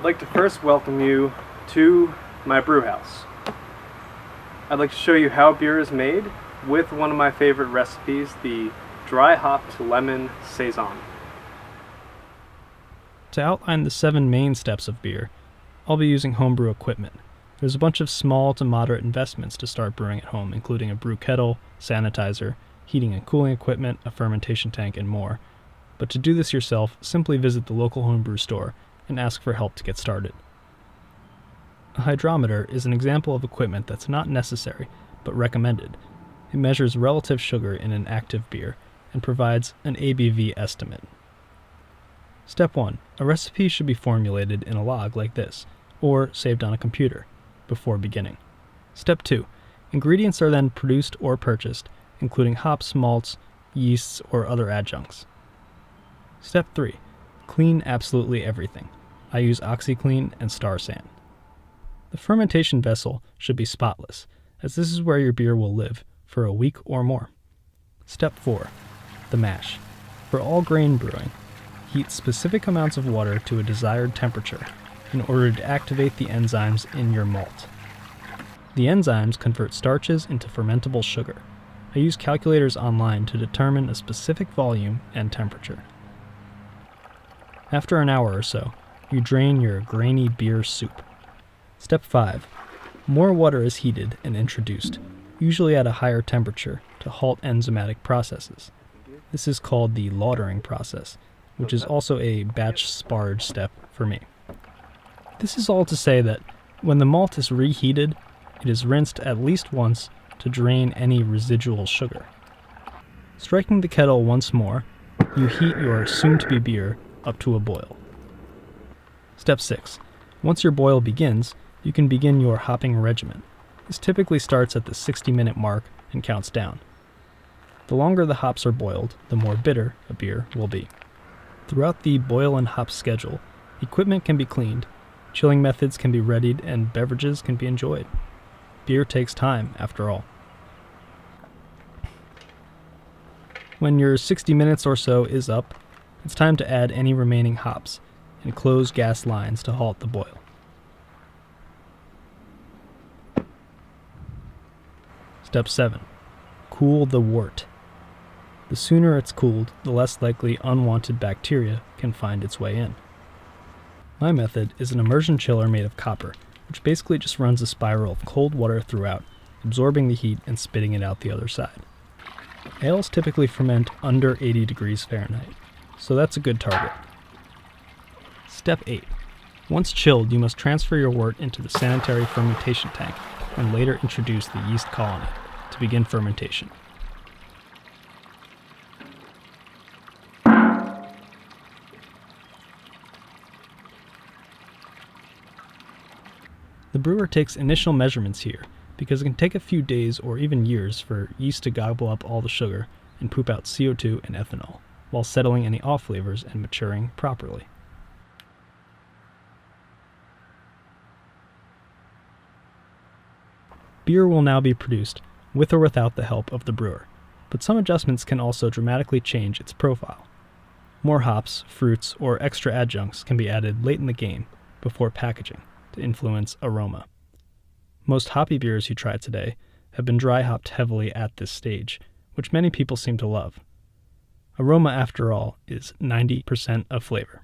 I'd like to first welcome you to my brew house. I'd like to show you how beer is made with one of my favorite recipes, the dry hopped lemon Saison. To outline the 7 main steps of beer, I'll be using homebrew equipment. There's a bunch of small to moderate investments to start brewing at home, including a brew kettle, sanitizer, heating and cooling equipment, a fermentation tank, and more. But to do this yourself, simply visit the local homebrew store and ask for help to get started. A hydrometer is an example of equipment that's not necessary, but recommended. It measures relative sugar in an active beer and provides an ABV estimate. Step 1. A recipe should be formulated in a log like this, or saved on a computer, before beginning. Step 2. Ingredients are then produced or purchased, including hops, malts, yeasts, or other adjuncts. Step 3. Clean absolutely everything. I use OxyClean and Star San. The fermentation vessel should be spotless, as this is where your beer will live for a week or more. Step 4. The mash. For all grain brewing, heat specific amounts of water to a desired temperature in order to activate the enzymes in your malt. The enzymes convert starches into fermentable sugar. I use calculators online to determine a specific volume and temperature. After an hour or so, you drain your grainy beer soup. Step 5. More water is heated and introduced, usually at a higher temperature, to halt enzymatic processes. This is called the Lautering Process, which is also a batch sparge step for me. This is all to say that when the malt is reheated, it is rinsed at least once to drain any residual sugar. Striking the kettle once more, you heat your soon-to-be beer up to a boil. Step 6. Once your boil begins, you can begin your hopping regimen. This typically starts at the 60-minute mark and counts down. The longer the hops are boiled, the more bitter a beer will be. Throughout the boil and hop schedule, equipment can be cleaned, chilling methods can be readied, and beverages can be enjoyed. Beer takes time, after all. When your 60 minutes or so is up, it's time to add any remaining hops and close gas lines to halt the boil. Step 7. Cool the wort. The sooner it's cooled, the less likely unwanted bacteria can find its way in. My method is an immersion chiller made of copper, which basically just runs a spiral of cold water throughout, absorbing the heat and spitting it out the other side. Ales typically ferment under 80 degrees Fahrenheit, so that's a good target. Step 8. Once chilled, you must transfer your wort into the sanitary fermentation tank and later introduce the yeast colony to begin fermentation. The brewer takes initial measurements here because it can take a few days or even years for yeast to gobble up all the sugar and poop out CO2 and ethanol, while settling any off flavors and maturing properly. Beer will now be produced with or without the help of the brewer, but some adjustments can also dramatically change its profile. More hops, fruits, or extra adjuncts can be added late in the game before packaging to influence aroma. Most hoppy beers you try today have been dry hopped heavily at this stage, which many people seem to love. Aroma, after all, is 90% of flavor.